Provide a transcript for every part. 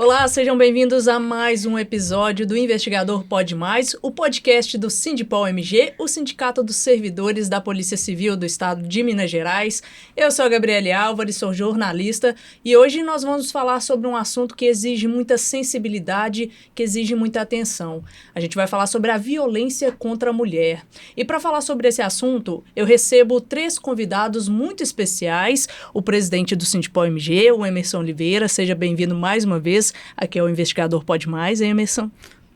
Olá, sejam bem-vindos a mais um episódio do Investigador Pode Mais, o podcast do Sindipol-MG, o Sindicato dos Servidores da Polícia Civil do Estado de Minas Gerais. Eu sou a Gabriele Álvares, sou jornalista e hoje nós vamos falar sobre um assunto que exige muita sensibilidade, que exige muita atenção. A gente vai falar sobre a violência contra a mulher. E para falar sobre esse assunto, eu recebo 3 convidados muito especiais, o presidente do Sindipol-MG, o Emerson Oliveira, seja bem-vindo mais uma vez. Aqui é o Investigador Pode Mais, Emerson.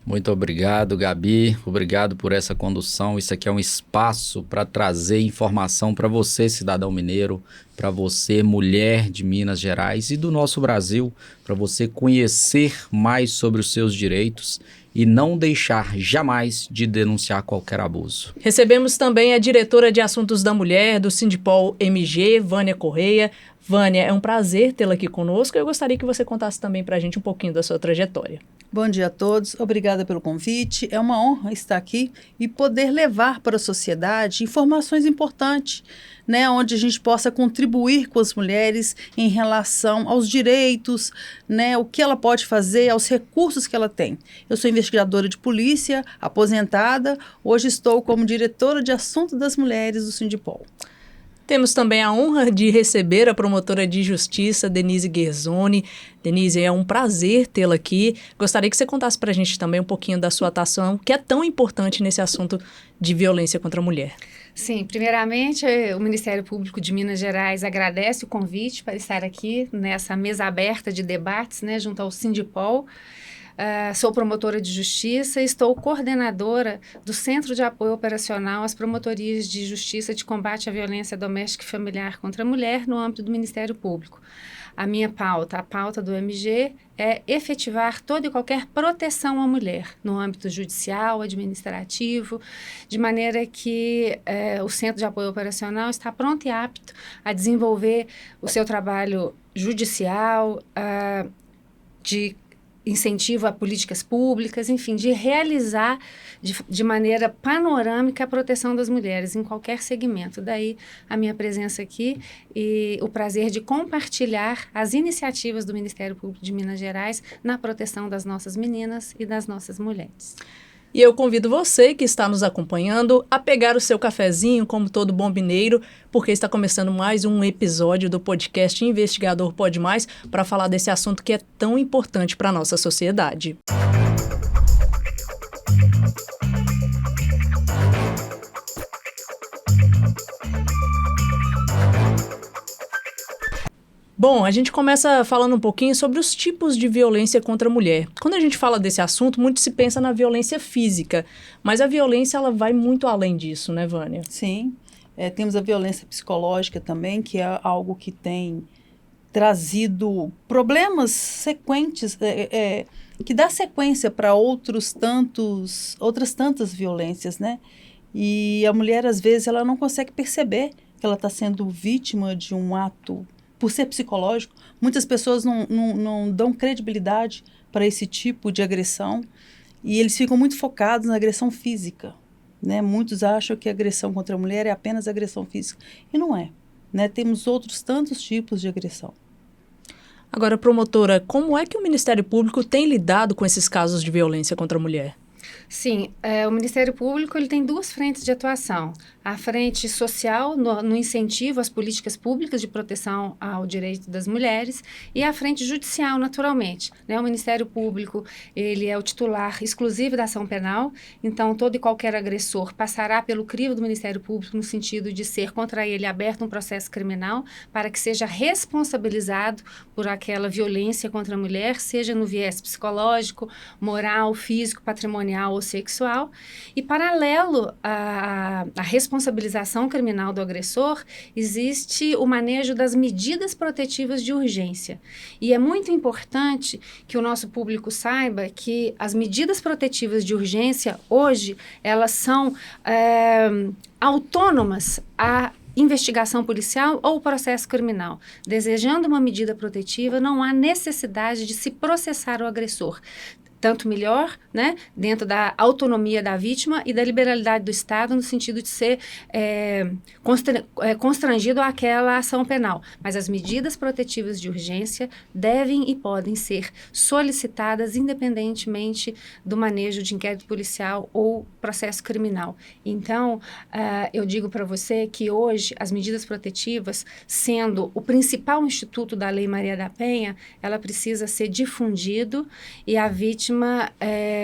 Muito obrigado, Gabi. Obrigado por essa condução. Isso aqui é um espaço para trazer informação para você, cidadão mineiro, para você, mulher de Minas Gerais e do nosso Brasil, para você conhecer mais sobre os seus direitos e não deixar jamais de denunciar qualquer abuso. Recebemos também a diretora de Assuntos da Mulher do Sindipol-MG, Vânia Correia. Vânia, é um prazer tê-la aqui conosco. Eu gostaria que você contasse também para a gente um pouquinho da sua trajetória. Bom dia a todos, obrigada pelo convite. É uma honra estar aqui e poder levar para a sociedade informações importantes, né, onde a gente possa contribuir com as mulheres em relação aos direitos, né, o que ela pode fazer, aos recursos que ela tem. Eu sou investigadora de polícia, aposentada, hoje estou como diretora de Assuntos das Mulheres do Sindipol. Temos também a honra de receber a promotora de justiça, Denise Gherzoni. Denise, é um prazer tê-la aqui. Gostaria que você contasse para a gente também um pouquinho da sua atuação, que é tão importante nesse assunto de violência contra a mulher. Sim, primeiramente, o Ministério Público de Minas Gerais agradece o convite para estar aqui nessa mesa aberta de debates, né, junto ao Sindipol. Sou promotora de justiça e estou coordenadora do Centro de Apoio Operacional às Promotorias de Justiça de Combate à Violência Doméstica e Familiar contra a Mulher no âmbito do Ministério Público. A minha pauta, a pauta do MG, é efetivar toda e qualquer proteção à mulher no âmbito judicial, administrativo, de maneira que o Centro de Apoio Operacional está pronto e apto a desenvolver o seu trabalho judicial, de incentivo a políticas públicas, enfim, de realizar de maneira panorâmica a proteção das mulheres em qualquer segmento. Daí a minha presença aqui e o prazer de compartilhar as iniciativas do Ministério Público de Minas Gerais na proteção das nossas meninas e das nossas mulheres. E eu convido você que está nos acompanhando a pegar o seu cafezinho, como todo bom mineiro, porque está começando mais um episódio do podcast Investigador Pode Mais para falar desse assunto que é tão importante para a nossa sociedade. Bom, a gente começa falando um pouquinho sobre os tipos de violência contra a mulher. Quando a gente fala desse assunto, muito se pensa na violência física, mas a violência ela vai muito além disso, né, Vânia? Sim, temos a violência psicológica também, que é algo que tem trazido problemas sequentes, que dá sequência para outras tantas violências, né? E a mulher, às vezes, ela não consegue perceber que ela está sendo vítima de um ato. Por ser psicológico, muitas pessoas não dão credibilidade para esse tipo de agressão e eles ficam muito focados na agressão física, né? Muitos acham que a agressão contra a mulher é apenas agressão física e não é, né? Temos outros tantos tipos de agressão. Agora, promotora, como é que o Ministério Público tem lidado com esses casos de violência contra a mulher? Sim, o Ministério Público ele tem 2 frentes de atuação. A frente social, no incentivo às políticas públicas de proteção ao direito das mulheres, e a frente judicial, naturalmente, né? O Ministério Público ele é o titular exclusivo da ação penal, então todo e qualquer agressor passará pelo crivo do Ministério Público no sentido de ser contra ele aberto um processo criminal para que seja responsabilizado por aquela violência contra a mulher, seja no viés psicológico, moral, físico, patrimonial ou sexual, e paralelo à responsabilização criminal do agressor, existe o manejo das medidas protetivas de urgência. E é muito importante que o nosso público saiba que as medidas protetivas de urgência, hoje, elas são autônomas à investigação policial ou processo criminal. Desejando uma medida protetiva, não há necessidade de se processar o agressor. tanto melhor, né, dentro da autonomia da vítima e da liberalidade do Estado, no sentido de ser constrangido àquela ação penal. Mas as medidas protetivas de urgência devem e podem ser solicitadas independentemente do manejo de inquérito policial ou processo criminal. Então, eu digo para você que hoje as medidas protetivas, sendo o principal instituto da Lei Maria da Penha, ela precisa ser difundido e a vítima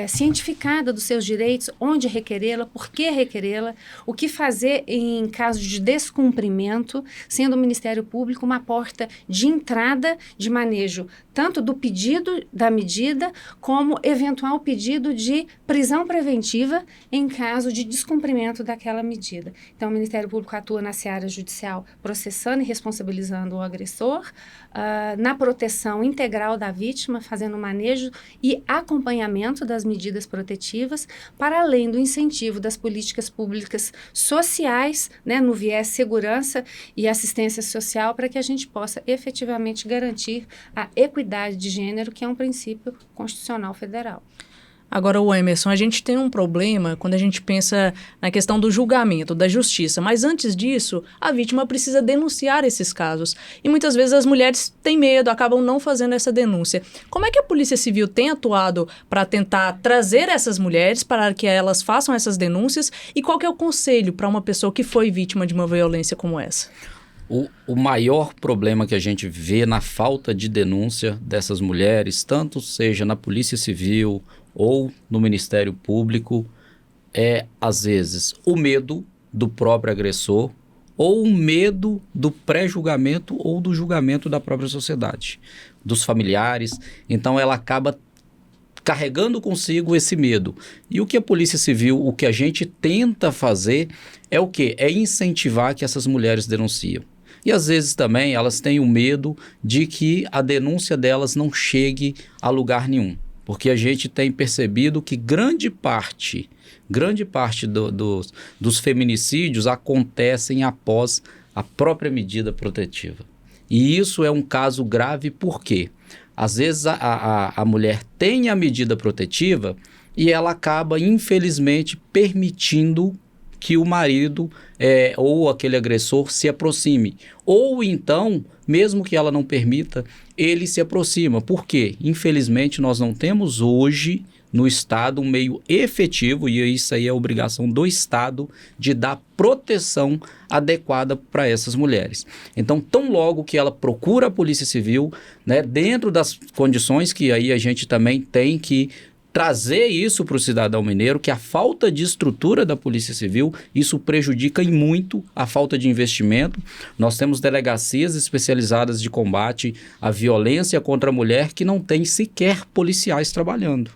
cientificada dos seus direitos, onde requerê-la, por que requerê-la, o que fazer em caso de descumprimento, sendo o Ministério Público uma porta de entrada de manejo tanto do pedido da medida como eventual pedido de prisão preventiva em caso de descumprimento daquela medida. Então, o Ministério Público atua na seara judicial processando e responsabilizando o agressor, na proteção integral da vítima, fazendo manejo e acompanhamento das medidas protetivas, para além do incentivo das políticas públicas sociais, né, no viés segurança e assistência social, para que a gente possa efetivamente garantir a equidade de gênero, que é um princípio constitucional federal. Agora, o Emerson, a gente tem um problema quando a gente pensa na questão do julgamento, da justiça, mas antes disso, a vítima precisa denunciar esses casos. E muitas vezes as mulheres têm medo, acabam não fazendo essa denúncia. Como é que a Polícia Civil tem atuado para tentar trazer essas mulheres para que elas façam essas denúncias? E qual que é o conselho para uma pessoa que foi vítima de uma violência como essa? O maior problema que a gente vê na falta de denúncia dessas mulheres, tanto seja na Polícia Civil ou no Ministério Público, é, às vezes, o medo do próprio agressor ou o medo do pré-julgamento ou do julgamento da própria sociedade, dos familiares. Então, ela acaba carregando consigo esse medo. E o que a Polícia Civil, o que a gente tenta fazer é o quê? É incentivar que essas mulheres denunciem. E às vezes também elas têm o medo de que a denúncia delas não chegue a lugar nenhum. Porque a gente tem percebido que grande parte dos feminicídios acontecem após a própria medida protetiva. E isso é um caso grave porque às vezes a mulher tem a medida protetiva e ela acaba, infelizmente, permitindo que o marido ou aquele agressor se aproxime. Ou então, mesmo que ela não permita, ele se aproxima. Por quê? Infelizmente, nós não temos hoje no Estado um meio efetivo, e isso aí é obrigação do Estado, de dar proteção adequada para essas mulheres. Então, tão logo que ela procura a Polícia Civil, né, dentro das condições que aí a gente também tem que trazer isso para o cidadão mineiro, que a falta de estrutura da Polícia Civil, isso prejudica em muito a falta de investimento. Nós temos delegacias especializadas de combate à violência contra a mulher que não tem sequer policiais trabalhando.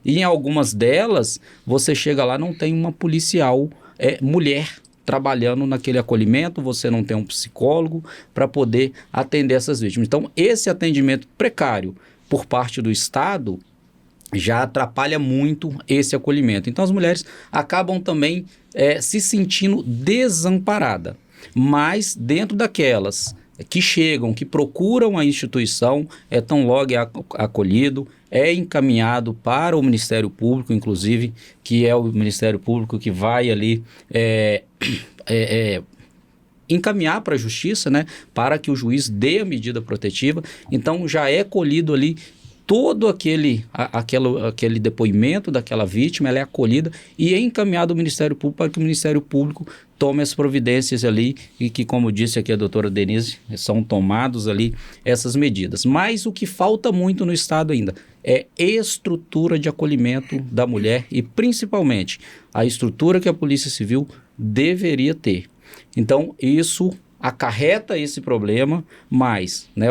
E em algumas delas, você chega lá, não tem uma policial mulher trabalhando naquele acolhimento, você não tem um psicólogo para poder atender essas vítimas. Então, esse atendimento precário por parte do Estado já atrapalha muito esse acolhimento. Então, as mulheres acabam também se sentindo desamparadas. Mas, dentro daquelas que chegam, que procuram a instituição, tão logo acolhido, é encaminhado para o Ministério Público, inclusive, que é o Ministério Público que vai ali encaminhar para a Justiça, né, para que o juiz dê a medida protetiva. Então, já é colhido ali todo aquele depoimento daquela vítima, ela é acolhida e é encaminhado ao Ministério Público para que o Ministério Público tome as providências ali e que, como disse aqui a doutora Denise, são tomados ali essas medidas. Mas o que falta muito no Estado ainda é estrutura de acolhimento da mulher e, principalmente, a estrutura que a Polícia Civil deveria ter. Então, isso acarreta esse problema, mas, né,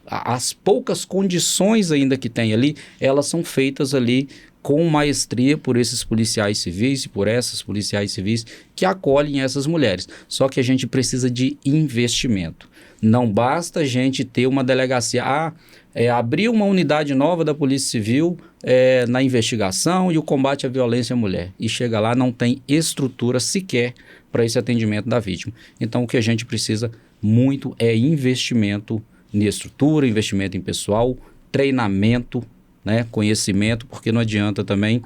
as poucas condições ainda que tem ali, elas são feitas ali com maestria por esses policiais civis e por essas policiais civis que acolhem essas mulheres. Só que a gente precisa de investimento. Não basta a gente ter uma delegacia, abrir uma unidade nova da Polícia Civil na investigação e o combate à violência à mulher. E chega lá, não tem estrutura sequer para esse atendimento da vítima. Então, o que a gente precisa muito é investimento em estrutura, investimento em pessoal treinamento, né, conhecimento, porque não adianta também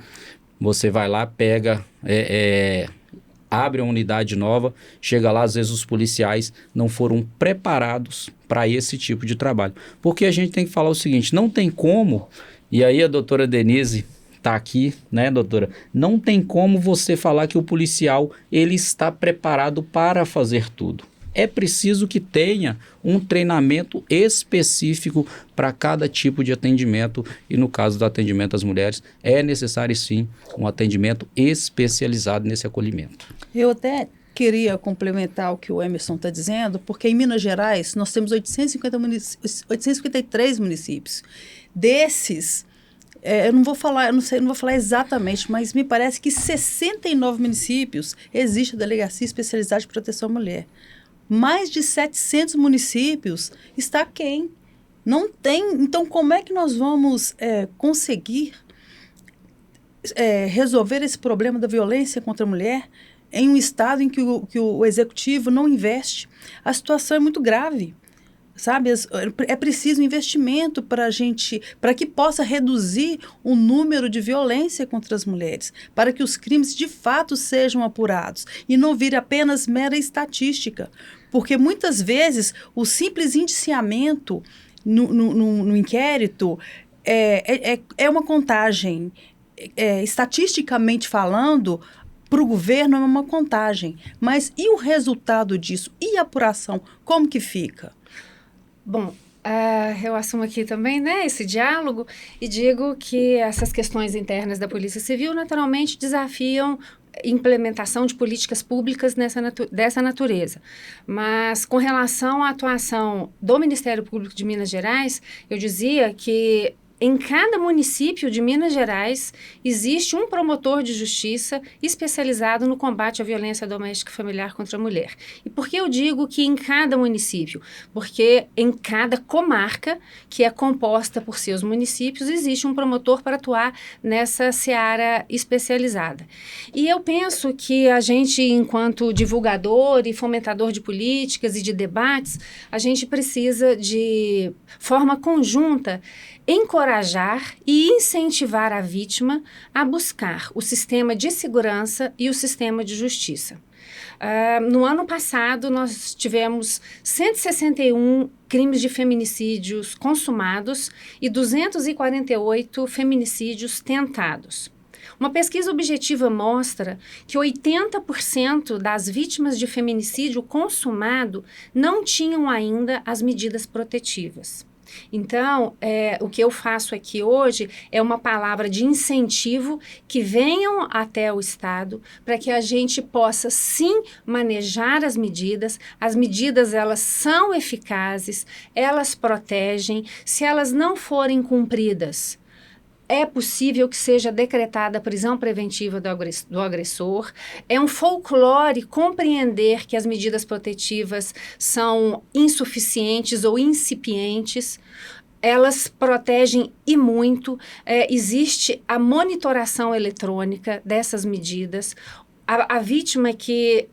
você vai lá, pega, abre uma unidade nova, chega lá, às vezes os policiais não foram preparados para esse tipo de trabalho. Porque a gente tem que falar o seguinte, não tem como, e aí a doutora Denise está aqui, né, doutora? Não tem como você falar que o policial ele está preparado para fazer tudo. É preciso que tenha um treinamento específico para cada tipo de atendimento e no caso do atendimento às mulheres é necessário sim um atendimento especializado nesse acolhimento. Eu até queria complementar o que o Emerson está dizendo, porque em Minas Gerais nós temos 853 municípios. Desses, eu não vou falar exatamente, mas me parece que 69 municípios existe a Delegacia Especializada de Proteção à Mulher. Mais de 700 municípios está aquém. Não tem. Então, como é que nós vamos conseguir resolver esse problema da violência contra a mulher em um estado em que o executivo não investe? A situação é muito grave. Sabe, é preciso investimento para que possa reduzir o número de violência contra as mulheres, para que os crimes de fato sejam apurados e não vire apenas mera estatística, porque muitas vezes o simples indiciamento no inquérito é uma contagem, estatisticamente falando. Para o governo é uma contagem, mas e o resultado disso? E a apuração, como que fica? Bom, eu assumo aqui também, né, esse diálogo e digo que essas questões internas da Polícia Civil naturalmente desafiam implementação de políticas públicas dessa natureza. Mas com relação à atuação do Ministério Público de Minas Gerais, eu dizia que em cada município de Minas Gerais existe um promotor de justiça especializado no combate à violência doméstica e familiar contra a mulher. E por que eu digo que em cada município? Porque em cada comarca, que é composta por seus municípios, existe um promotor para atuar nessa seara especializada. E eu penso que a gente, enquanto divulgador e fomentador de políticas e de debates, a gente precisa de forma conjunta encorajar e incentivar a vítima a buscar o sistema de segurança e o sistema de justiça. No ano passado, nós tivemos 161 crimes de feminicídios consumados e 248 feminicídios tentados. Uma pesquisa objetiva mostra que 80% das vítimas de feminicídio consumado não tinham ainda as medidas protetivas. Então, o que eu faço aqui hoje é uma palavra de incentivo que venham até o Estado para que a gente possa, sim, manejar as medidas. As medidas, elas são eficazes, elas protegem. Se elas não forem cumpridas, é possível que seja decretada a prisão preventiva do agressor. É um folclore compreender que as medidas protetivas são insuficientes ou incipientes. Elas protegem e muito. Existe a monitoração eletrônica dessas medidas. A vítima que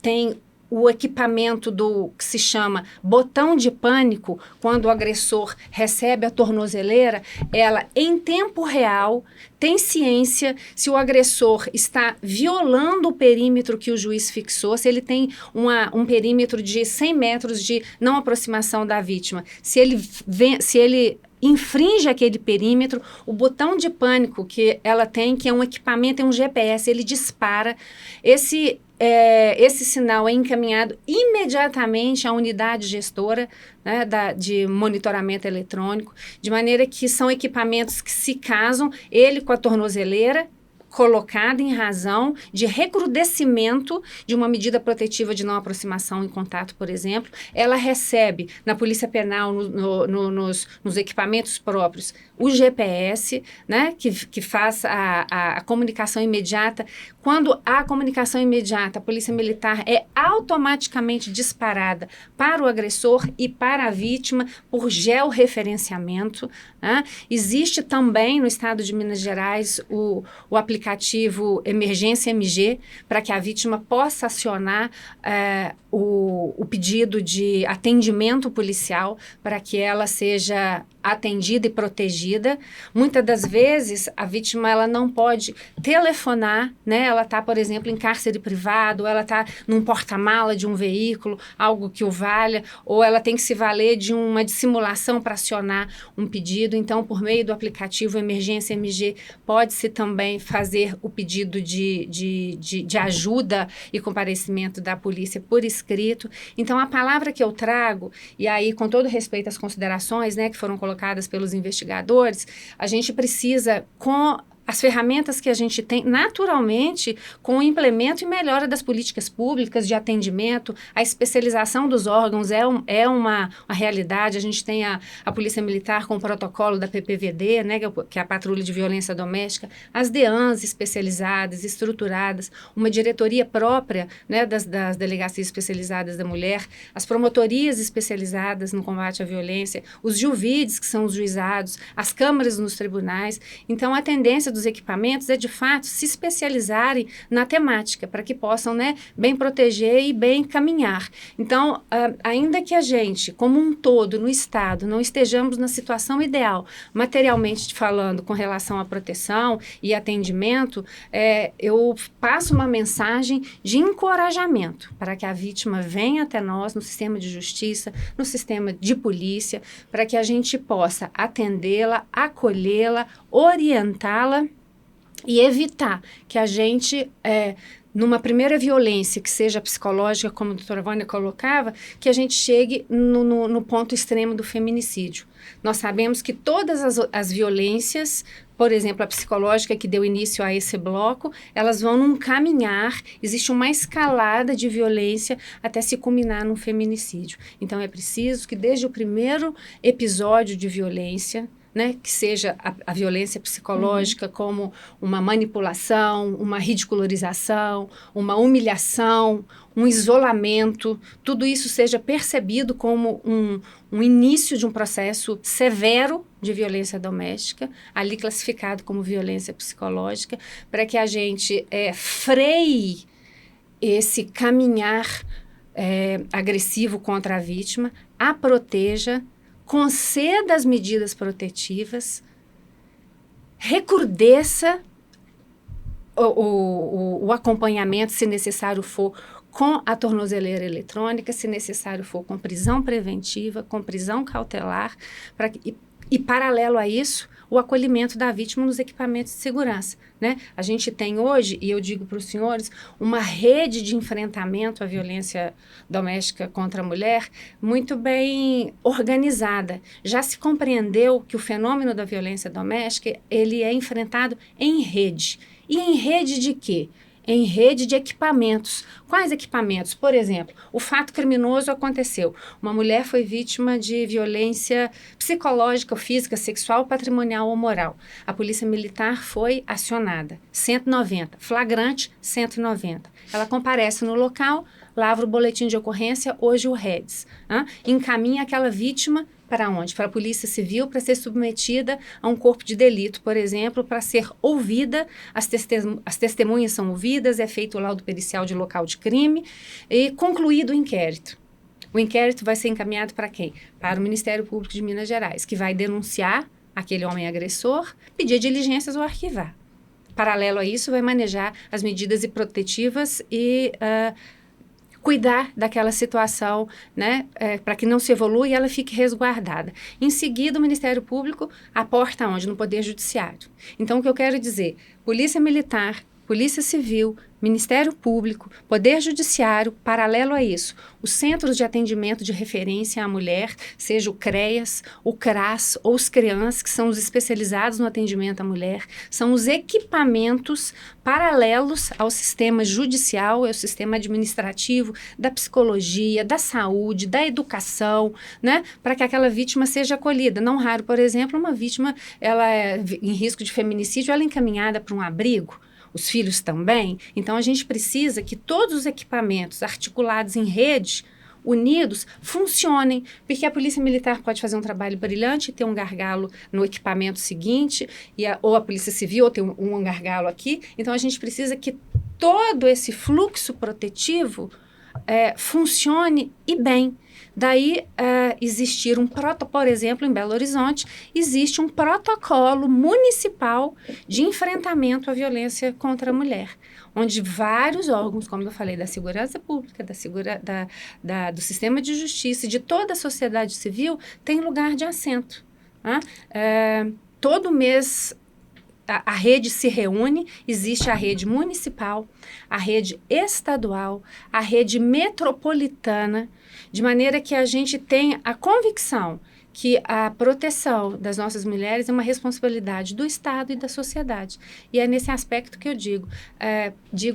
tem o equipamento que se chama botão de pânico, quando o agressor recebe a tornozeleira, ela, em tempo real, tem ciência se o agressor está violando o perímetro que o juiz fixou, se ele tem um perímetro de 100 metros de não aproximação da vítima. Se ele infringe aquele perímetro, o botão de pânico que ela tem, que é um equipamento, é um GPS, ele dispara. Esse sinal é encaminhado imediatamente à unidade gestora, né, de monitoramento eletrônico, de maneira que são equipamentos que se casam, ele com a tornozeleira, colocada em razão de recrudescimento de uma medida protetiva de não aproximação em contato, por exemplo. Ela recebe na Polícia Penal, nos equipamentos próprios, o GPS, né, que faz a comunicação imediata. Quando há comunicação imediata, a Polícia Militar é automaticamente disparada para o agressor e para a vítima por georreferenciamento, né? Existe também no estado de Minas Gerais o aplicativo Emergência MG, para que a vítima possa acionar o pedido de atendimento policial para que ela seja atendida e protegida. Muitas das vezes, a vítima ela não pode telefonar, né? Ela está, por exemplo, em cárcere privado, ela está num porta-mala de um veículo, algo que o valha, ou ela tem que se valer de uma dissimulação para acionar um pedido. Então, por meio do aplicativo Emergência MG, pode-se também fazer o pedido de ajuda e comparecimento da polícia por escrito. Então, a palavra que eu trago, e aí, com todo respeito às considerações, né, que foram colocadas pelos investigadores, a gente precisa, com as ferramentas que a gente tem, naturalmente, com o implemento e melhora das políticas públicas de atendimento, a especialização dos órgãos é uma realidade. A gente tem a Polícia Militar com o protocolo da PPVD, né, que é a Patrulha de Violência Doméstica, as DEANs especializadas, estruturadas, uma diretoria própria, né, das delegacias especializadas da mulher, as promotorias especializadas no combate à violência, os juvides, que são os juizados, as câmaras nos tribunais. Então, a tendência dos equipamentos é, de fato, se especializarem na temática, para que possam, né, bem proteger e bem caminhar. Então, ainda que a gente, como um todo, no Estado, não estejamos na situação ideal, materialmente falando, com relação à proteção e atendimento, eu passo uma mensagem de encorajamento para que a vítima venha até nós no sistema de justiça, no sistema de polícia, para que a gente possa atendê-la, acolhê-la, orientá-la e evitar que a gente, numa primeira violência, que seja psicológica, como a doutora Vânia colocava, que a gente chegue no ponto extremo do feminicídio. Nós sabemos que todas as violências, por exemplo, a psicológica que deu início a esse bloco, elas vão num caminhar, existe uma escalada de violência até se culminar num feminicídio. Então, é preciso que desde o primeiro episódio de violência, né, que seja a violência psicológica como uma manipulação, uma ridicularização, uma humilhação, um isolamento, tudo isso seja percebido como um início de um processo severo de violência doméstica, ali classificado como violência psicológica, para que a gente freie esse caminhar agressivo contra a vítima, a proteja, conceda as medidas protetivas, recrudesça o acompanhamento, se necessário for, com a tornozeleira eletrônica, se necessário for, com prisão preventiva, com prisão cautelar, e paralelo a isso, o acolhimento da vítima nos equipamentos de segurança, né? A gente tem hoje, e eu digo para os senhores, uma rede de enfrentamento à violência doméstica contra a mulher muito bem organizada. Já se compreendeu que o fenômeno da violência doméstica, ele é enfrentado em rede. E em rede de quê? Em rede de equipamentos. Quais equipamentos? Por exemplo, o fato criminoso aconteceu. Uma mulher foi vítima de violência psicológica, física, sexual, patrimonial ou moral. A Polícia Militar foi acionada. 190. Flagrante, 190. Ela comparece no local, lavra o boletim de ocorrência, hoje o REDS. Encaminha aquela vítima para onde? Para a Polícia Civil, para ser submetida a um corpo de delito, por exemplo, para ser ouvida, as testemunhas são ouvidas, é feito o laudo pericial de local de crime e concluído o inquérito. O inquérito vai ser encaminhado para quem? Para o Ministério Público de Minas Gerais, que vai denunciar aquele homem agressor, pedir diligências ou arquivar. Paralelo a isso, vai manejar as medidas protetivas e cuidar daquela situação, né, para que não se evolua e ela fique resguardada. Em seguida, o Ministério Público aporta onde? No Poder Judiciário. Então, o que eu quero dizer, Polícia Militar, Polícia Civil, Ministério Público, Poder Judiciário, paralelo a isso, os Centros de Atendimento de Referência à Mulher, seja o CREAS, o CRAS ou os CREANS, que são os especializados no atendimento à mulher, são os equipamentos paralelos ao sistema judicial, ao sistema administrativo, da psicologia, da saúde, da educação, né, para que aquela vítima seja acolhida. Não raro, por exemplo, uma vítima, ela é em risco de feminicídio, ela é encaminhada para um abrigo, os filhos também. Então, a gente precisa que todos os equipamentos articulados em rede, unidos, funcionem, porque a Polícia Militar pode fazer um trabalho brilhante e ter um gargalo no equipamento seguinte, ou a Polícia Civil ou ter um gargalo aqui. Então, a gente precisa que todo esse fluxo protetivo funcione e bem. Daí, existir por exemplo, em Belo Horizonte, existe um protocolo municipal de enfrentamento à violência contra a mulher, onde vários órgãos, como eu falei, da segurança pública, do sistema de justiça e de toda a sociedade civil, têm lugar de assento. Né? Todo mês a rede se reúne, existe a rede municipal, a rede estadual, a rede metropolitana, de maneira que a gente tenha a convicção que a proteção das nossas mulheres é uma responsabilidade do Estado e da sociedade. E é nesse aspecto que eu digo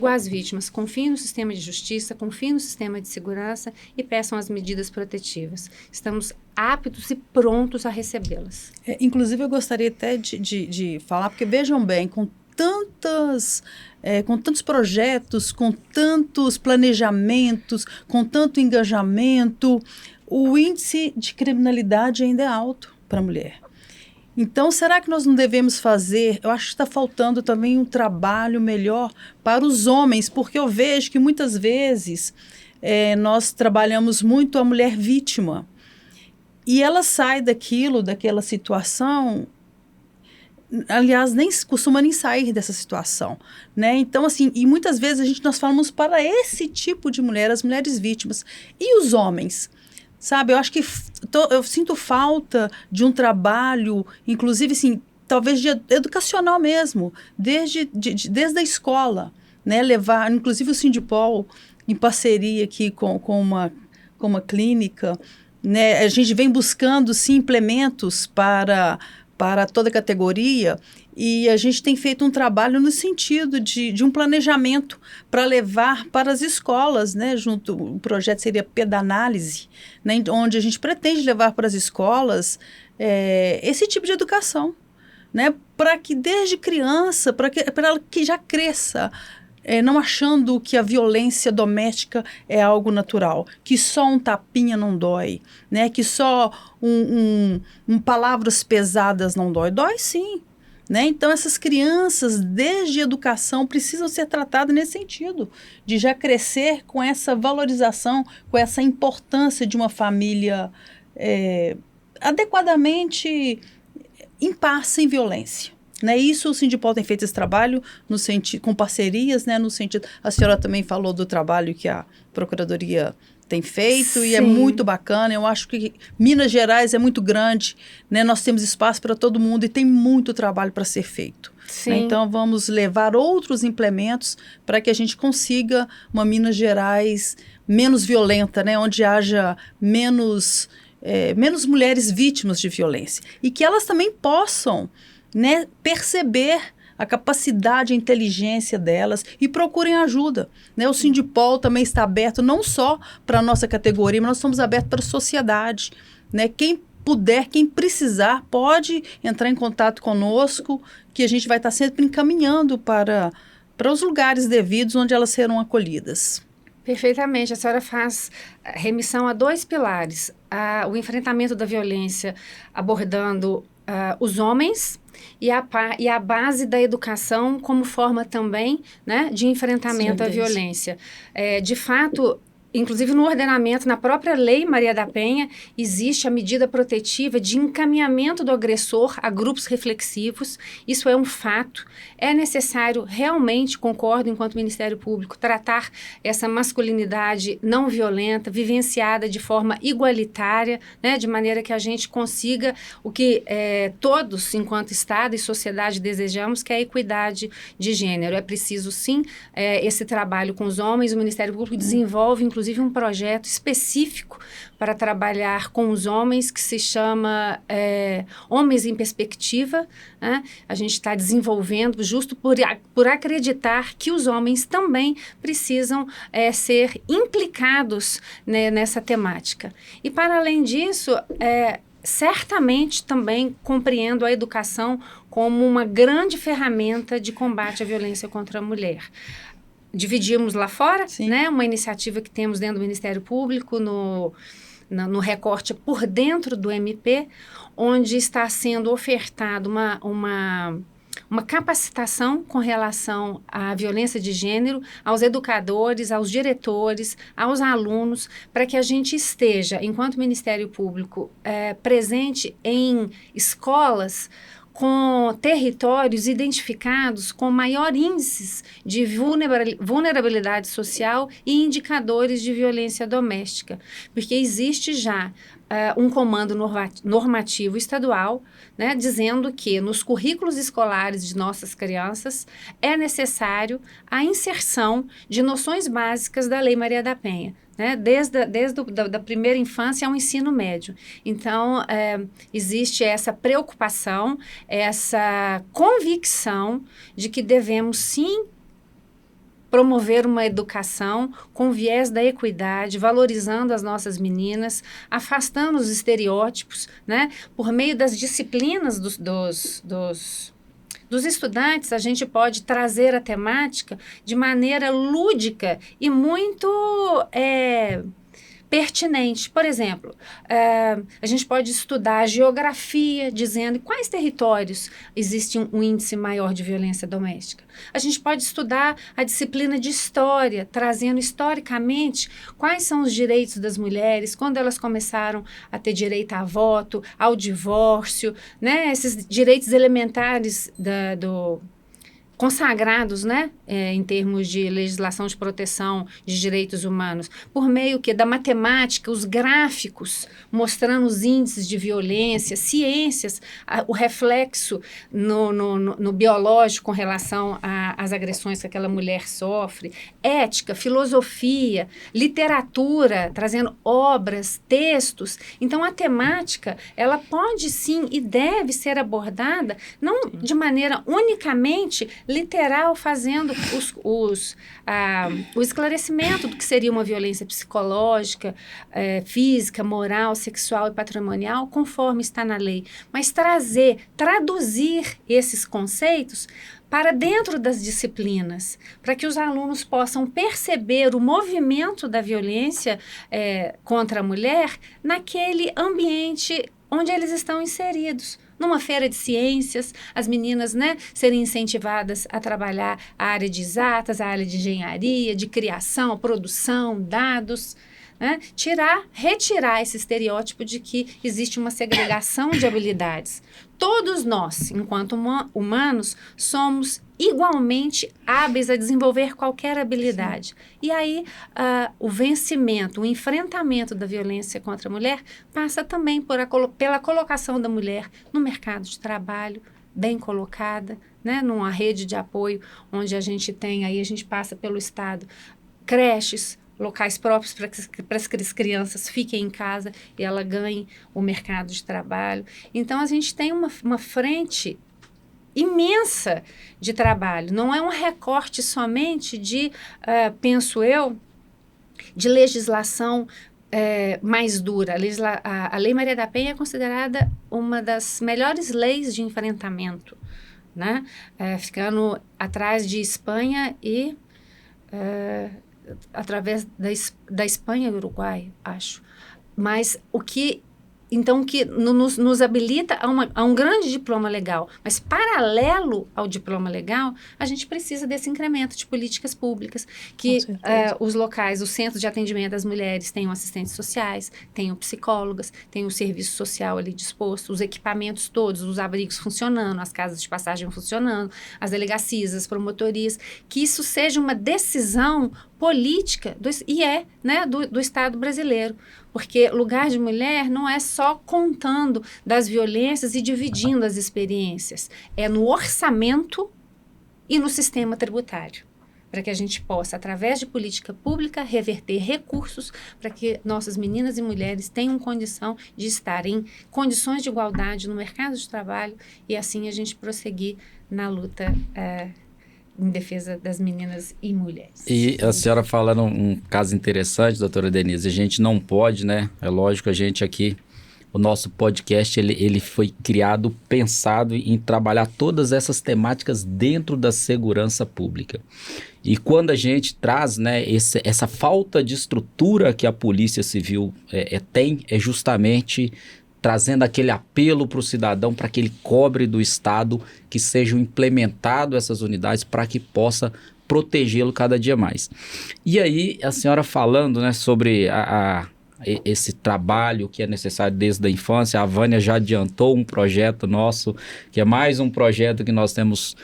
às vítimas, confiem no sistema de justiça, confiem no sistema de segurança e peçam as medidas protetivas. Estamos aptos e prontos a recebê-las. Inclusive, eu gostaria até de falar, porque vejam bem, com tantos projetos, com tantos planejamentos, com tanto engajamento, o índice de criminalidade ainda é alto para a mulher. Então, será que nós não devemos fazer? Eu acho que está faltando também um trabalho melhor para os homens, porque eu vejo que muitas vezes nós trabalhamos muito a mulher vítima. E ela sai daquela situação, aliás, costuma nem sair dessa situação, né? Então, assim, e muitas vezes nós falamos para esse tipo de mulher, as mulheres vítimas. E os homens? Sabe, eu acho que eu sinto falta de um trabalho, inclusive, assim, talvez educacional mesmo, desde a escola, né? Levar, inclusive o Sindipol, em parceria aqui com uma clínica, né? A gente vem buscando, sim, implementos para toda a categoria, e a gente tem feito um trabalho no sentido de um planejamento para levar para as escolas, né? O projeto seria Pedanálise, né? Onde a gente pretende levar para as escolas esse tipo de educação, né? Para que desde criança, para ela que já cresça, não achando que a violência doméstica é algo natural, que só um tapinha não dói, né? Que só palavras pesadas não dói. Dói sim. Né? Então, essas crianças, desde a educação, precisam ser tratadas nesse sentido, de já crescer com essa valorização, com essa importância de uma família adequadamente em paz, sem violência. Né? Isso o Sindipol tem feito esse trabalho com parcerias, né? No sentido, a senhora também falou do trabalho que a Procuradoria tem feito. Sim. E é muito bacana. Eu acho que Minas Gerais é muito grande, né? Nós temos espaço para todo mundo e tem muito trabalho para ser feito. Né? Então, vamos levar outros implementos para que a gente consiga uma Minas Gerais menos violenta, né? Onde haja menos mulheres vítimas de violência. E que elas também possam, né, perceber a capacidade, a inteligência delas e procurem ajuda. Né? O Sindipol também está aberto não só para a nossa categoria, mas nós estamos abertos para a sociedade. Né? Quem puder, quem precisar, pode entrar em contato conosco, que a gente vai estar sempre encaminhando para os lugares devidos onde elas serão acolhidas. Perfeitamente. A senhora faz remissão a 2 pilares. O enfrentamento da violência abordando os homens e a base da educação como forma também, né, de enfrentamento à violência. De fato, inclusive no ordenamento, na própria Lei Maria da Penha, existe a medida protetiva de encaminhamento do agressor a grupos reflexivos. Isso é um fato. É necessário realmente, concordo, enquanto Ministério Público, tratar essa masculinidade não violenta, vivenciada de forma igualitária, né, de maneira que a gente consiga o que todos, enquanto Estado e sociedade, desejamos, que é a equidade de gênero. É preciso, sim, esse trabalho com os homens. O Ministério Público desenvolve, inclusive, um projeto específico para trabalhar com os homens, que se chama Homens em Perspectiva. Né? A gente está desenvolvendo justo por acreditar que os homens também precisam ser implicados, né, nessa temática. E, para além disso, certamente também compreendo a educação como uma grande ferramenta de combate à violência contra a mulher. Dividimos lá fora, né, uma iniciativa que temos dentro do Ministério Público, no recorte por dentro do MP, onde está sendo ofertada uma uma capacitação com relação à violência de gênero, aos educadores, aos diretores, aos alunos, para que a gente esteja, enquanto Ministério Público, presente em escolas com territórios identificados com maior índices de vulnerabilidade social e indicadores de violência doméstica, porque existe já um comando normativo estadual, né, dizendo que nos currículos escolares de nossas crianças é necessário a inserção de noções básicas da Lei Maria da Penha, né, desde a primeira infância ao ensino médio. Então, existe essa preocupação, essa convicção de que devemos, sim, promover uma educação com viés da equidade, valorizando as nossas meninas, afastando os estereótipos, né, por meio das disciplinas dos estudantes. A gente pode trazer a temática de maneira lúdica e muito pertinente. Por exemplo, a gente pode estudar a geografia, dizendo em quais territórios existe um índice maior de violência doméstica. A gente pode estudar a disciplina de história, trazendo historicamente quais são os direitos das mulheres, quando elas começaram a ter direito a voto, ao divórcio, né? Esses direitos elementares consagrados, né, em termos de legislação de proteção de direitos humanos, por meio da matemática, os gráficos mostrando os índices de violência, ciências, o reflexo no biológico com relação às agressões que aquela mulher sofre, ética, filosofia, literatura, trazendo obras, textos. Então, a temática, ela pode sim e deve ser abordada, não de maneira unicamente literal, fazendo o esclarecimento do que seria uma violência psicológica, física, moral, sexual e patrimonial, conforme está na lei. Mas traduzir esses conceitos para dentro das disciplinas, para que os alunos possam perceber o movimento da violência contra a mulher naquele ambiente onde eles estão inseridos. Numa feira de ciências, as meninas, né, serem incentivadas a trabalhar a área de exatas, a área de engenharia, de criação, produção, dados, né? Retirar esse estereótipo de que existe uma segregação de habilidades. Todos nós, enquanto humanos, somos igualmente hábeis a desenvolver qualquer habilidade. Sim. E aí, o vencimento, o enfrentamento da violência contra a mulher passa também pela colocação da mulher no mercado de trabalho, bem colocada, né, numa rede de apoio, onde a gente passa pelo Estado, creches, locais próprios para que as crianças fiquem em casa e ela ganhe o mercado de trabalho. Então, a gente tem uma frente imensa de trabalho. Não é um recorte somente penso eu, de legislação mais dura. A Lei Maria da Penha é considerada uma das melhores leis de enfrentamento, né? Ficando atrás de Espanha e através da Espanha e Uruguai, acho. Mas que nos habilita a um grande diploma legal. Mas, paralelo ao diploma legal, a gente precisa desse incremento de políticas públicas, que os locais, os centros de atendimento às mulheres tenham assistentes sociais, tenham psicólogas, tenham o serviço social ali disposto, os equipamentos todos, os abrigos funcionando, as casas de passagem funcionando, as delegacias, as promotorias, que isso seja uma decisão política do Estado brasileiro. Porque lugar de mulher não é só contando das violências e dividindo as experiências. É no orçamento e no sistema tributário. Para que a gente possa, através de política pública, reverter recursos para que nossas meninas e mulheres tenham condição de estar em condições de igualdade no mercado de trabalho e assim a gente prosseguir na luta em defesa das meninas e mulheres. E a senhora falando um caso interessante, doutora Denise, a gente não pode, né? É lógico, a gente aqui, o nosso podcast, ele foi criado, pensado em trabalhar todas essas temáticas dentro da segurança pública. E quando a gente traz, né, essa falta de estrutura que a Polícia Civil tem, é justamente trazendo aquele apelo para o cidadão para que ele cobre do Estado que sejam implementadas essas unidades para que possa protegê-lo cada dia mais. E aí, a senhora falando, né, sobre esse trabalho que é necessário desde a infância, a Vânia já adiantou um projeto nosso, que é mais um projeto que nós temos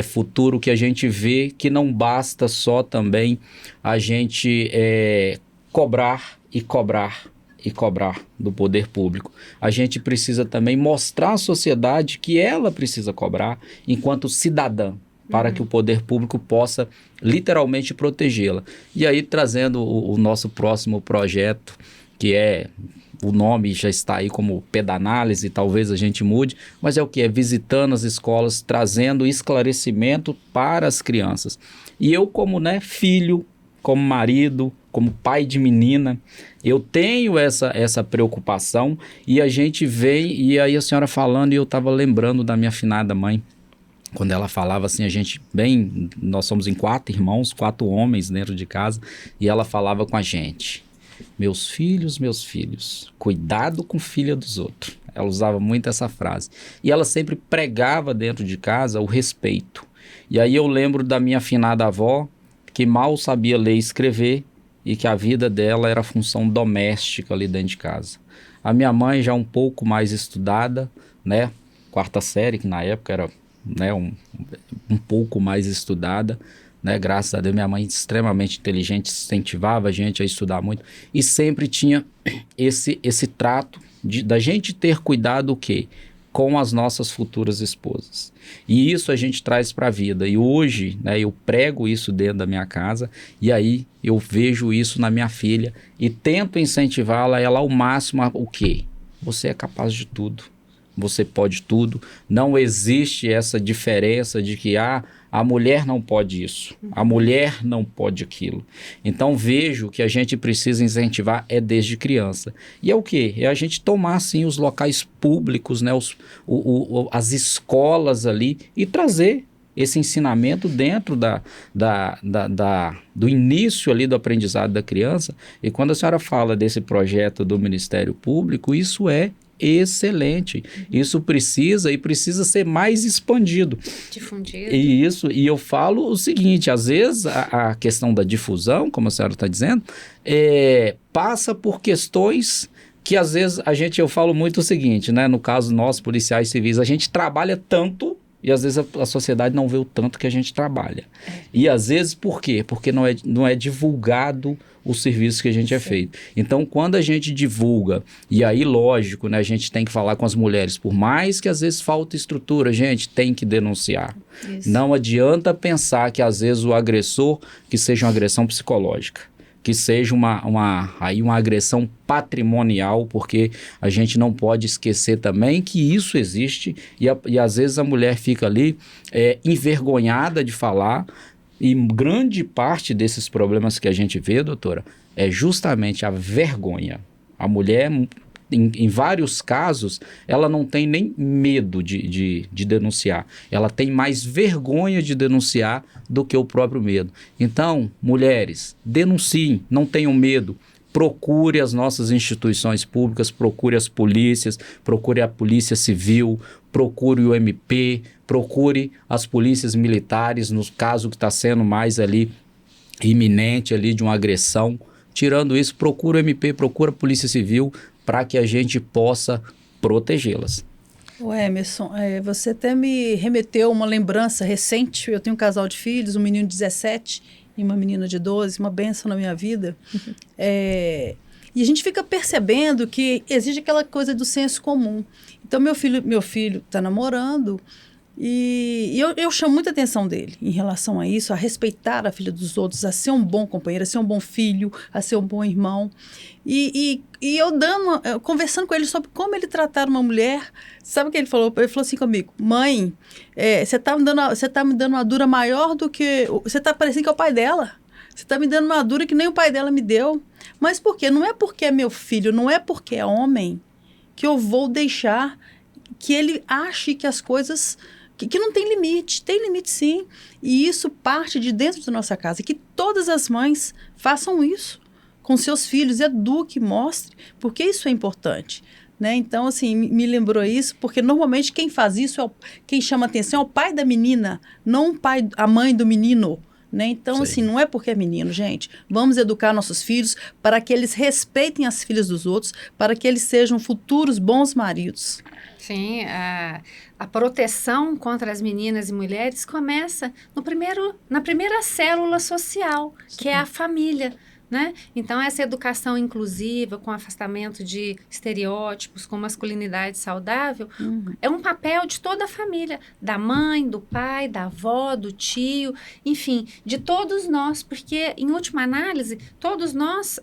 futuro, que a gente vê que não basta só também a gente cobrar e cobrar e cobrar do poder público. A gente precisa também mostrar à sociedade que ela precisa cobrar enquanto cidadã, para que o poder público possa literalmente protegê-la. E aí, trazendo o nosso próximo projeto, que o nome já está aí como pedanálise, talvez a gente mude, mas é o que? É visitando as escolas, trazendo esclarecimento para as crianças. E eu, como filho, como marido, como pai de menina, eu tenho essa preocupação, e a gente vem, e aí a senhora falando, e eu estava lembrando da minha finada mãe, quando ela falava assim, nós somos em 4 irmãos, 4 homens dentro de casa, e ela falava com a gente: meus filhos, cuidado com filha dos outros. Ela usava muito essa frase. E ela sempre pregava dentro de casa o respeito. E aí eu lembro da minha finada avó, que mal sabia ler e escrever, e que a vida dela era função doméstica ali dentro de casa. A minha mãe já um pouco mais estudada, 4ª série, que na época era um pouco mais estudada, graças a Deus, minha mãe extremamente inteligente, incentivava a gente a estudar muito, e sempre tinha esse trato da gente ter cuidado o quê? Com as nossas futuras esposas. E isso a gente traz para a vida. E hoje, eu prego isso dentro da minha casa, e aí eu vejo isso na minha filha e tento incentivá-la, ela ao máximo, o quê? Você é capaz de tudo. Você pode tudo. Não existe essa diferença de que a mulher não pode isso, a mulher não pode aquilo. Então vejo que a gente precisa incentivar desde criança. E é o quê? É a gente tomar assim os locais públicos, as escolas ali, e trazer esse ensinamento dentro do início ali do aprendizado da criança. E quando a senhora fala desse projeto do Ministério Público, isso é excelente. Isso precisa ser mais expandido. Difundido. E eu falo o seguinte, às vezes a questão da difusão, como a senhora está dizendo, passa por questões que às vezes eu falo muito o seguinte, no caso nós, policiais civis, a gente trabalha tanto e às vezes a sociedade não vê o tanto que a gente trabalha. E às vezes por quê? Porque não é divulgado o serviço que a gente é feito. Então, quando a gente divulga, e aí, lógico, a gente tem que falar com as mulheres, por mais que às vezes falte estrutura, a gente tem que denunciar. Isso. Não adianta pensar que às vezes o agressor, que seja uma agressão psicológica, que seja uma agressão patrimonial, porque a gente não pode esquecer também que isso existe, e às vezes a mulher fica ali envergonhada de falar, e grande parte desses problemas que a gente vê, doutora, é justamente a vergonha. A mulher, em vários casos, ela não tem nem medo de denunciar. Ela tem mais vergonha de denunciar do que o próprio medo. Então, mulheres, denunciem, não tenham medo. Procure as nossas instituições públicas, procure as polícias, procure a Polícia Civil, procure o MP, procure as polícias militares, no caso que está sendo mais ali iminente ali de uma agressão. Tirando isso, procura o MP, procura a Polícia Civil, para que a gente possa protegê-las. Emerson, você até me remeteu uma lembrança recente. Eu tenho um casal de filhos, um menino de 17 e uma menina de 12, uma bênção na minha vida. E a gente fica percebendo que existe aquela coisa do senso comum. Então, meu filho está namorando, e eu chamo muita atenção dele em relação a isso, a respeitar a filha dos outros, a ser um bom companheiro, a ser um bom filho, a ser um bom irmão. E eu conversando com ele sobre como ele tratar uma mulher, sabe o que ele falou? Ele falou assim comigo: mãe, você tá me dando uma dura maior do que... Você tá parecendo que é o pai dela. Você tá me dando uma dura que nem o pai dela me deu. Mas por quê? Não é porque é meu filho, não é porque é homem, que eu vou deixar que ele ache que as coisas... Que não tem limite. Tem limite, sim. E isso parte de dentro da nossa casa. Que todas as mães façam isso com seus filhos. Eduque, mostre, porque isso é importante. né? Então, assim, me lembrou isso, porque normalmente quem faz isso, quem chama atenção é o pai da menina, não a mãe do menino. Né? Então, Sim. assim, não é porque é menino, gente. Vamos educar nossos filhos para que eles respeitem as filhas dos outros, para que eles sejam futuros bons maridos. Sim, a proteção contra as meninas e mulheres começa na primeira célula social, que é a família. Né? Então, essa educação inclusiva, com afastamento de estereótipos, com masculinidade saudável, é um papel de toda a família, da mãe, do pai, da avó, do tio, enfim, de todos nós, porque, em última análise, todos nós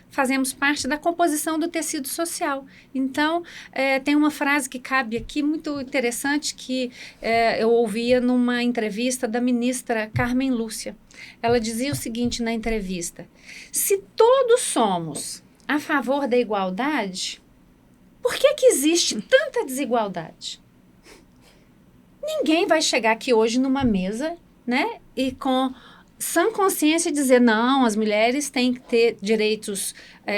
fazemos parte da composição do tecido social. Então, tem uma frase que cabe aqui, muito interessante, que eu ouvia numa entrevista da ministra Carmen Lúcia. Ela dizia o seguinte na entrevista: se todos somos a favor da igualdade, por que existe tanta desigualdade? Ninguém vai chegar aqui hoje numa mesa, né, e com sã consciência dizer, não, as mulheres têm que ter direitos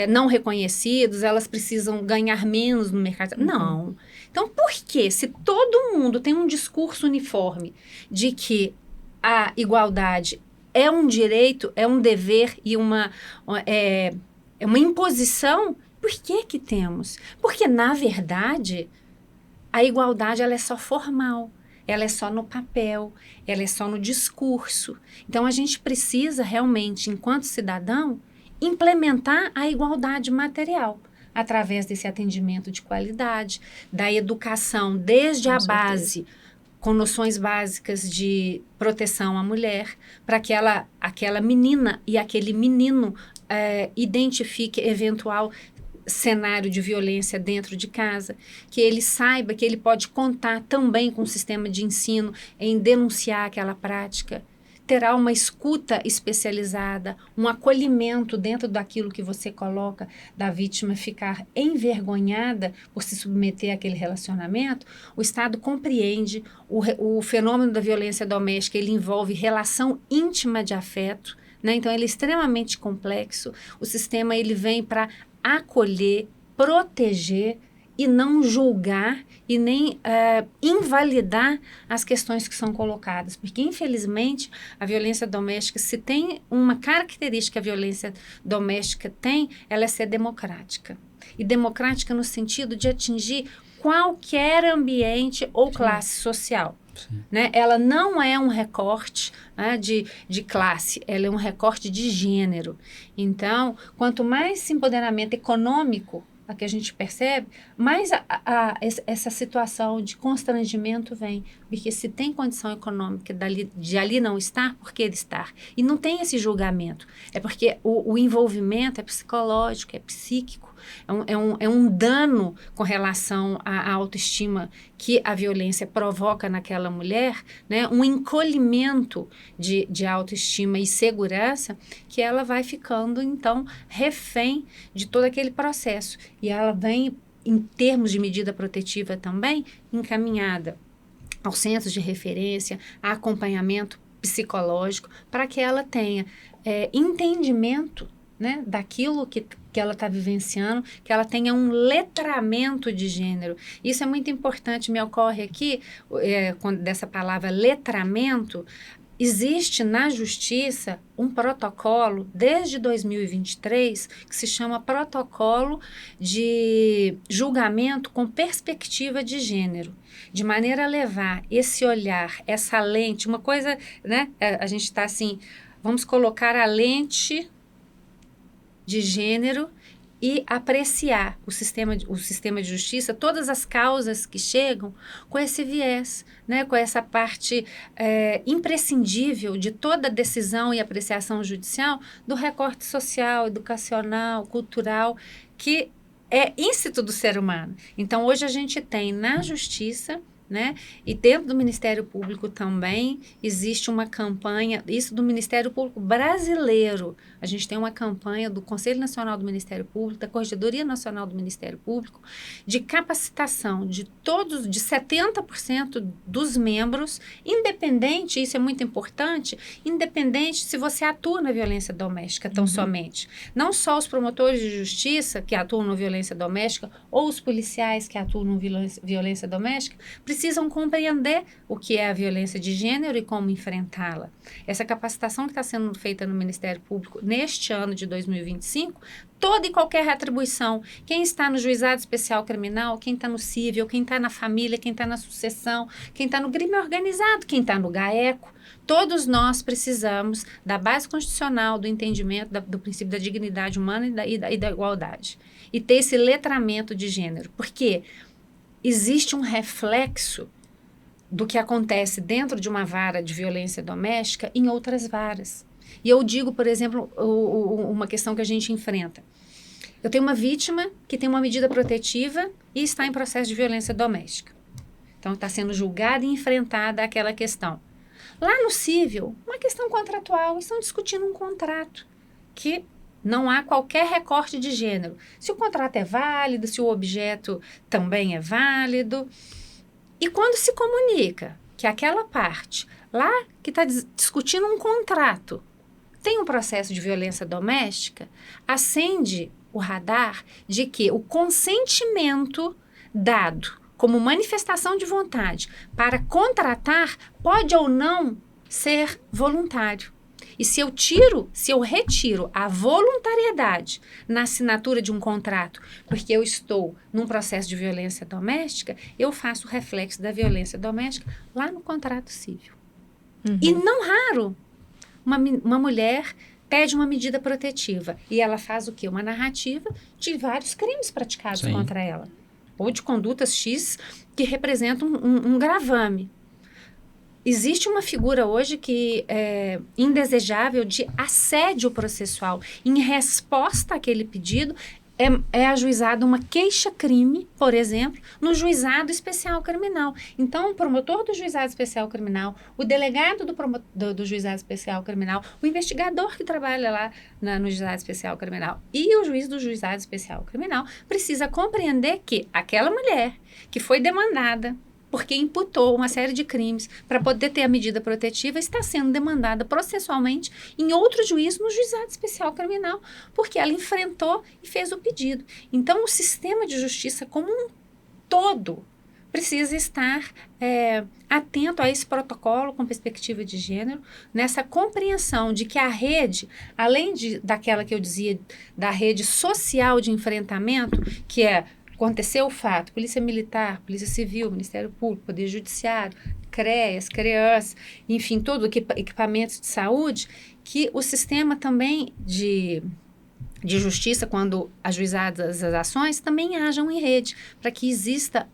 não reconhecidos, elas precisam ganhar menos no mercado. Não. Então, por que, se todo mundo tem um discurso uniforme de que a igualdade é um direito, é um dever e uma imposição, por que temos? Porque, na verdade, a igualdade ela é só formal, ela é só no papel, ela é só no discurso. Então, a gente precisa realmente, enquanto cidadão, implementar a igualdade material através desse atendimento de qualidade, da educação desde a base, com noções básicas de proteção à mulher, para que aquela menina e aquele menino identifique eventual cenário de violência dentro de casa, que ele saiba que ele pode contar também com o sistema de ensino em denunciar aquela prática, terá uma escuta especializada, um acolhimento dentro daquilo que você coloca, da vítima ficar envergonhada por se submeter àquele relacionamento. O Estado compreende o fenômeno da violência doméstica, ele envolve relação íntima de afeto, né? Então ele é extremamente complexo. O sistema ele vem para acolher, proteger e não julgar e nem invalidar as questões que são colocadas. Porque, infelizmente, a violência doméstica, se tem uma característica que a violência doméstica tem, ela é ser democrática. E democrática no sentido de atingir qualquer ambiente ou classe social. Né? Ela não é um recorte de classe, ela é um recorte de gênero. Então, quanto mais empoderamento econômico que a gente percebe, mais essa situação de constrangimento vem. Porque se tem condição econômica de ali não estar, por que ele estar? E não tem esse julgamento. É porque o envolvimento é psicológico, é psíquico, é um dano com relação à autoestima que a violência provoca naquela mulher, né? Um encolhimento de autoestima e segurança que ela vai ficando, então, refém de todo aquele processo. E ela vem, em termos de medida protetiva também, encaminhada aos centros de referência, a acompanhamento psicológico, para que ela tenha entendimento, né, daquilo que ela está vivenciando, que ela tenha um letramento de gênero. Isso é muito importante, me ocorre aqui, dessa palavra letramento. Existe na Justiça um protocolo, desde 2023, que se chama Protocolo de Julgamento com Perspectiva de Gênero, de maneira a levar esse olhar, essa lente, uma coisa, né? A gente está assim, vamos colocar a lente de gênero e apreciar o sistema de justiça, todas as causas que chegam com esse viés, né, com essa parte imprescindível de toda decisão e apreciação judicial do recorte social, educacional, cultural, que é íncito do ser humano. Então, hoje a gente tem na justiça, né? E dentro do Ministério Público também existe uma campanha, isso do Ministério Público brasileiro. A gente tem uma campanha do Conselho Nacional do Ministério Público, da Corregedoria Nacional do Ministério Público, de capacitação de 70% dos membros, independente, isso é muito importante, independente se você atua na violência doméstica tão somente. Não só os promotores de justiça que atuam na violência doméstica ou os policiais que atuam na violência doméstica, precisam compreender o que é a violência de gênero e como enfrentá-la. Essa capacitação que está sendo feita no Ministério Público neste ano de 2025, toda e qualquer atribuição, quem está no Juizado Especial Criminal, quem está no cível, quem está na família, quem está na sucessão, quem está no crime organizado, quem está no GAECO, todos nós precisamos da base constitucional, do entendimento do princípio da dignidade humana e da igualdade. E ter esse letramento de gênero, porque existe um reflexo do que acontece dentro de uma vara de violência doméstica em outras varas. E eu digo, por exemplo, uma questão que a gente enfrenta. Eu tenho uma vítima que tem uma medida protetiva e está em processo de violência doméstica. Então, está sendo julgada e enfrentada aquela questão. Lá no cível, uma questão contratual, estão discutindo um contrato que não há qualquer recorte de gênero. Se o contrato é válido, se o objeto também é válido. E quando se comunica que aquela parte lá que está discutindo um contrato tem um processo de violência doméstica, acende o radar de que o consentimento dado como manifestação de vontade para contratar pode ou não ser voluntário. E se eu retiro a voluntariedade na assinatura de um contrato, porque eu estou num processo de violência doméstica, eu faço o reflexo da violência doméstica lá no contrato civil. E não raro, uma mulher pede uma medida protetiva e ela faz o quê? Uma narrativa de vários crimes praticados contra ela. Ou de condutas X que representam um gravame. Existe uma figura hoje que é indesejável de assédio processual. Em resposta àquele pedido, é ajuizada uma queixa-crime, por exemplo, no Juizado Especial Criminal. Então, o promotor do Juizado Especial Criminal, o delegado do Juizado Especial Criminal, o investigador que trabalha lá no Juizado Especial Criminal e o juiz do Juizado Especial Criminal precisa compreender que aquela mulher que foi demandada porque imputou uma série de crimes para poder ter a medida protetiva, está sendo demandada processualmente em outro juízo no Juizado Especial Criminal, porque ela enfrentou e fez o pedido. Então, o sistema de justiça como um todo precisa estar atento a esse protocolo com perspectiva de gênero, nessa compreensão de que a rede, além daquela que eu dizia, da rede social de enfrentamento, que é aconteceu o fato, Polícia Militar, Polícia Civil, Ministério Público, Poder Judiciário, CREAS, CREAS, enfim, todo equipamentos de saúde, que o sistema também de justiça, quando ajuizadas as ações, também hajam em rede, para que exista,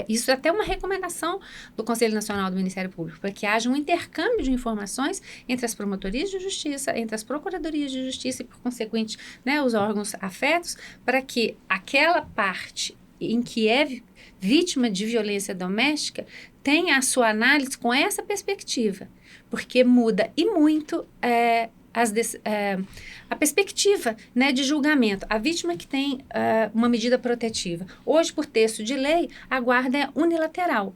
isso é até uma recomendação do Conselho Nacional do Ministério Público, para que haja um intercâmbio de informações entre as promotorias de justiça, entre as procuradorias de justiça e, por consequente, né, os órgãos afetos, para que aquela parte em que é vítima de violência doméstica tenha a sua análise com essa perspectiva, porque muda e muito a perspectiva, né, de julgamento. A vítima que tem uma medida protetiva. Hoje, por texto de lei, a guarda é unilateral.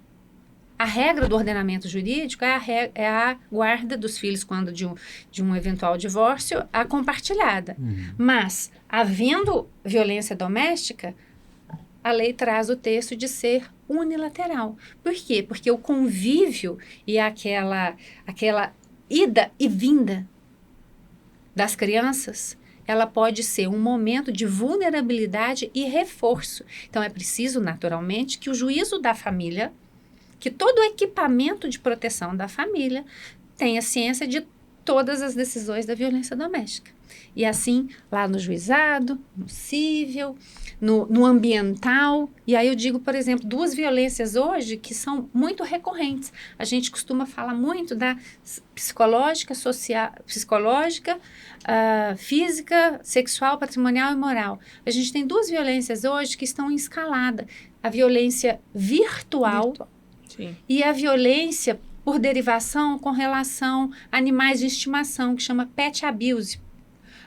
A regra do ordenamento jurídico é a guarda dos filhos quando de um eventual divórcio, a compartilhada. Mas, havendo violência doméstica, a lei traz o texto de ser unilateral. Por quê? Porque o convívio e aquela ida e vinda das crianças, ela pode ser um momento de vulnerabilidade e reforço. Então, é preciso, naturalmente, que o juízo da família, que todo o equipamento de proteção da família tenha ciência de todas as decisões da violência doméstica. E assim, lá no juizado, no cível, no ambiental. E aí eu digo, por exemplo, duas violências hoje que são muito recorrentes. A gente costuma falar muito da psicológica, física, sexual, patrimonial e moral. A gente tem duas violências hoje que estão em escalada. A violência virtual. Sim. e a violência por derivação com relação a animais de estimação, que chama pet abuse.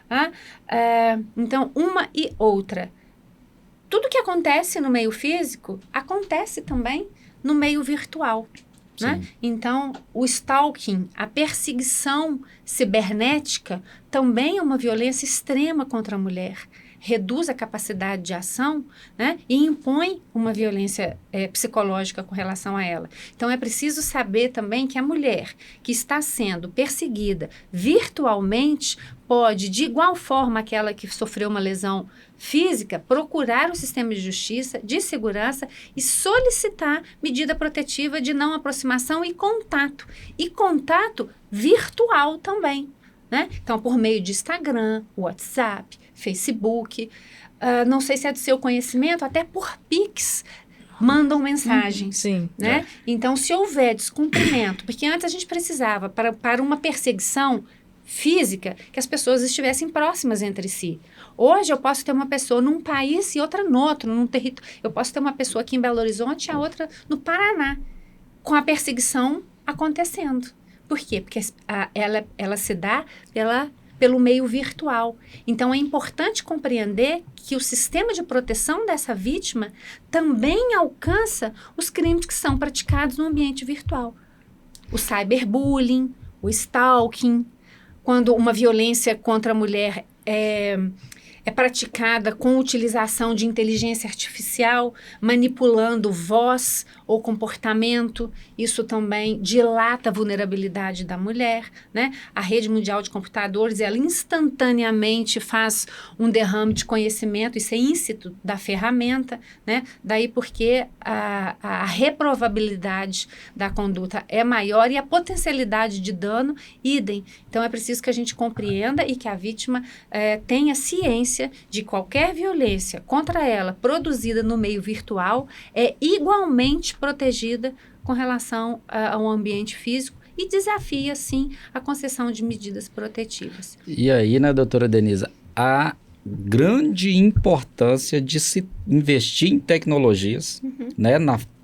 Tá? Então, uma e outra. Tudo que acontece no meio físico acontece também no meio virtual. Né? Então, o stalking, a perseguição cibernética, também é uma violência extrema contra a mulher. Reduz a capacidade de ação, né? E impõe uma violência psicológica com relação a ela. Então, é preciso saber também que a mulher que está sendo perseguida virtualmente pode, de igual forma aquela que sofreu uma lesão física, procurar o sistema de justiça, de segurança e solicitar medida protetiva de não aproximação e contato. E contato virtual também. Né? Então, por meio de Instagram, WhatsApp, Facebook, não sei se é do seu conhecimento, até por Pix, mandam mensagens. Sim. Né? Então, se houver descumprimento, porque antes a gente precisava, para uma perseguição física, que as pessoas estivessem próximas entre si. Hoje eu posso ter uma pessoa num país e outra no outro, num território. Eu posso ter uma pessoa aqui em Belo Horizonte e a outra no Paraná, com a perseguição acontecendo. Por quê? Porque ela se dá pelo meio virtual. Então, é importante compreender que o sistema de proteção dessa vítima também alcança os crimes que são praticados no ambiente virtual. O cyberbullying, o stalking, quando uma violência contra a mulher é praticada com utilização de inteligência artificial, manipulando voz ou comportamento. Isso também dilata a vulnerabilidade da mulher, né? A rede mundial de computadores, ela instantaneamente faz um derrame de conhecimento, isso é íncito da ferramenta, né? Daí porque a reprovabilidade da conduta é maior e a potencialidade de dano, idem. Então, é preciso que a gente compreenda e que a vítima tenha ciência de qualquer violência contra ela produzida no meio virtual é igualmente protegida com relação ao ambiente físico e desafia, sim, a concessão de medidas protetivas. E aí, né, doutora Denise, a grande importância de se investir em tecnologias, né,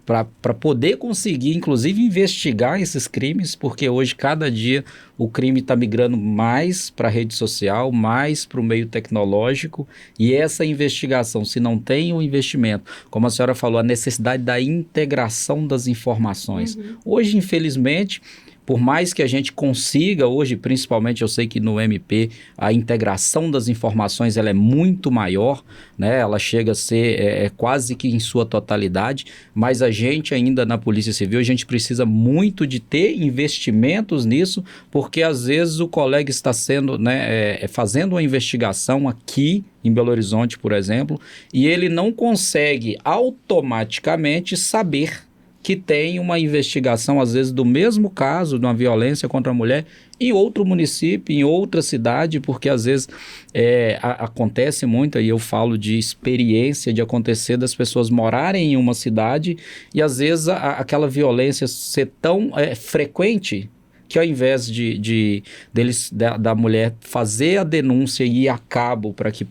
para poder conseguir, inclusive, investigar esses crimes, porque hoje, cada dia, o crime está migrando mais para a rede social, mais para o meio tecnológico, e essa investigação, se não tem o investimento, como a senhora falou, a necessidade da integração das informações. Hoje, infelizmente, por mais que a gente consiga hoje, principalmente eu sei que no MP, a integração das informações ela é muito maior, né? Ela chega a ser quase que em sua totalidade, mas a gente ainda na Polícia Civil, a gente precisa muito de ter investimentos nisso, porque às vezes o colega está sendo, né, fazendo uma investigação aqui em Belo Horizonte, por exemplo, e ele não consegue automaticamente saber que tem uma investigação, às vezes, do mesmo caso, de uma violência contra a mulher, em outro município, em outra cidade, porque às vezes acontece muito, e eu falo de experiência de acontecer das pessoas morarem em uma cidade e às vezes aquela violência ser tão frequente que ao invés da mulher fazer a denúncia e ir a cabo para que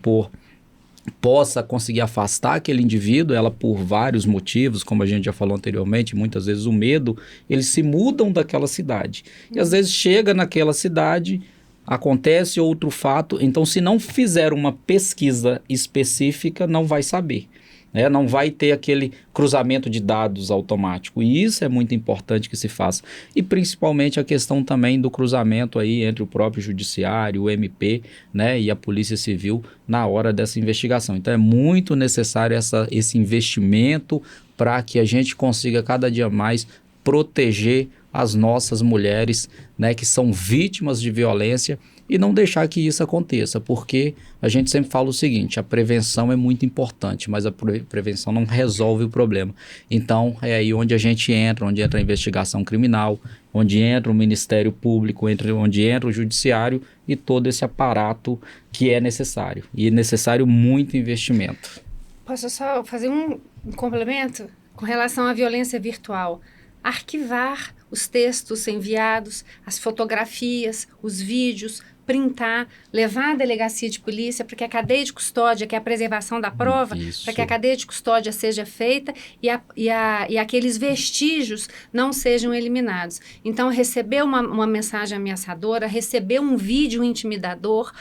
possa conseguir afastar aquele indivíduo, ela por vários motivos, como a gente já falou anteriormente, muitas vezes o medo, eles se mudam daquela cidade. E às vezes chega naquela cidade, acontece outro fato, então se não fizer uma pesquisa específica, não vai saber. Né? Não vai ter aquele cruzamento de dados automático, e isso é muito importante que se faça, e principalmente a questão também do cruzamento aí entre o próprio judiciário, o MP, né, e a Polícia Civil na hora dessa investigação. Então é muito necessário esse investimento para que a gente consiga cada dia mais proteger as nossas mulheres, né, que são vítimas de violência, e não deixar que isso aconteça, porque a gente sempre fala o seguinte, a prevenção é muito importante, mas a prevenção não resolve o problema. Então, é aí onde a gente entra, onde entra a investigação criminal, onde entra o Ministério Público, onde entra o Judiciário e todo esse aparato que é necessário. E é necessário muito investimento. Posso só fazer um complemento com relação à violência virtual? Arquivar os textos enviados, as fotografias, os vídeos, printar, levar à delegacia de polícia para que a cadeia de custódia, que é a preservação da prova, para que a cadeia de custódia seja feita e aqueles vestígios não sejam eliminados. Então, receber uma mensagem ameaçadora, receber um vídeo intimidador,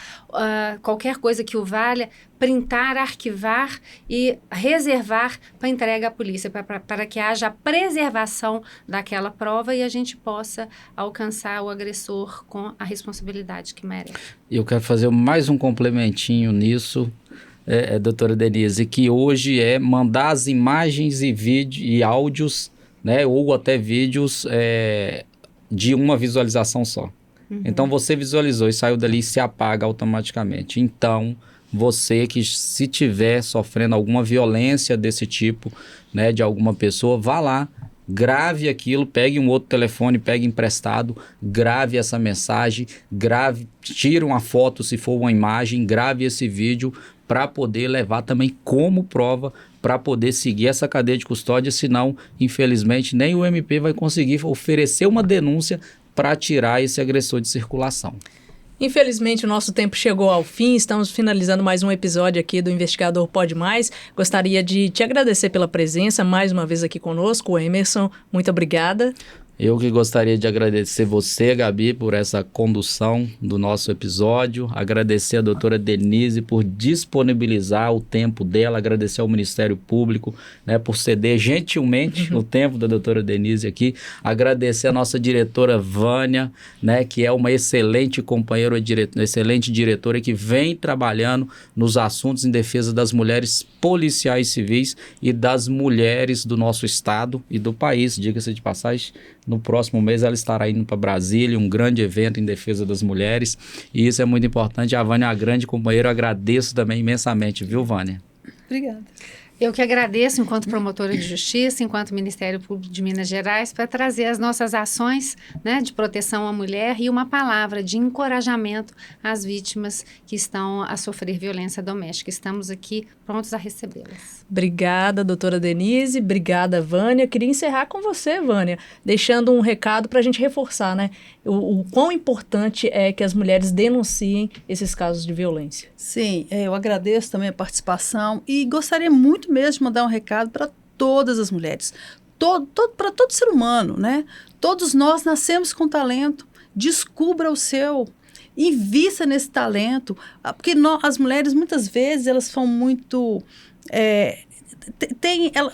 qualquer coisa que o valha, printar, arquivar e reservar para entrega à polícia, para que haja a preservação daquela prova e a gente possa alcançar o agressor com a responsabilidade que merece. Eu quero fazer mais um complementinho nisso, doutora Denise, que hoje é mandar as imagens e áudios, né, ou até vídeos de uma visualização só. Então, você visualizou e saiu dali e se apaga automaticamente. Então, você que se tiver sofrendo alguma violência desse tipo, né, de alguma pessoa, vá lá, grave aquilo, pegue um outro telefone, pegue emprestado, grave essa mensagem, tire uma foto se for uma imagem, grave esse vídeo para poder levar também como prova para poder seguir essa cadeia de custódia, senão, infelizmente, nem o MP vai conseguir oferecer uma denúncia para tirar esse agressor de circulação. Infelizmente, o nosso tempo chegou ao fim, estamos finalizando mais um episódio aqui do Investigador Pode Mais. Gostaria de te agradecer pela presença mais uma vez aqui conosco, Emerson. Muito obrigada. Eu que gostaria de agradecer você, Gabi, por essa condução do nosso episódio, agradecer a doutora Denise por disponibilizar o tempo dela, agradecer ao Ministério Público, né, por ceder gentilmente o tempo da doutora Denise aqui, agradecer a nossa diretora Vânia, né, que é uma excelente companheira, excelente diretora que vem trabalhando nos assuntos em defesa das mulheres policiais civis e das mulheres do nosso estado e do país, diga-se de passagem. No próximo mês ela estará indo para Brasília, um grande evento em defesa das mulheres, e isso é muito importante. A Vânia é uma grande companheira, eu agradeço também imensamente, viu, Vânia? Obrigada. Eu que agradeço, enquanto promotora de justiça, enquanto Ministério Público de Minas Gerais, para trazer as nossas ações, né, de proteção à mulher e uma palavra de encorajamento às vítimas que estão a sofrer violência doméstica. Estamos aqui prontos a recebê-las. Obrigada, doutora Denise. Obrigada, Vânia. Queria encerrar com você, Vânia, deixando um recado para a gente reforçar, né, o quão importante é que as mulheres denunciem esses casos de violência. Sim, eu agradeço também a participação e gostaria muito mesmo de mandar um recado para todas as mulheres, para todo ser humano, né? Todos nós nascemos com talento, descubra o seu, invista nesse talento, porque as mulheres muitas vezes elas são muito,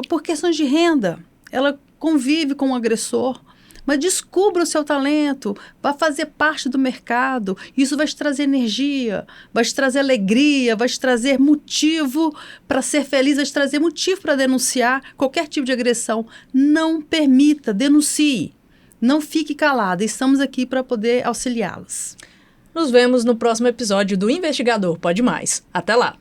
por questões de renda, ela convive com o agressor. Mas descubra o seu talento, vá fazer parte do mercado. Isso vai te trazer energia, vai te trazer alegria, vai te trazer motivo para ser feliz, vai te trazer motivo para denunciar qualquer tipo de agressão. Não permita, denuncie. Não fique calada, estamos aqui para poder auxiliá-las. Nos vemos no próximo episódio do Investigador Pode Mais. Até lá!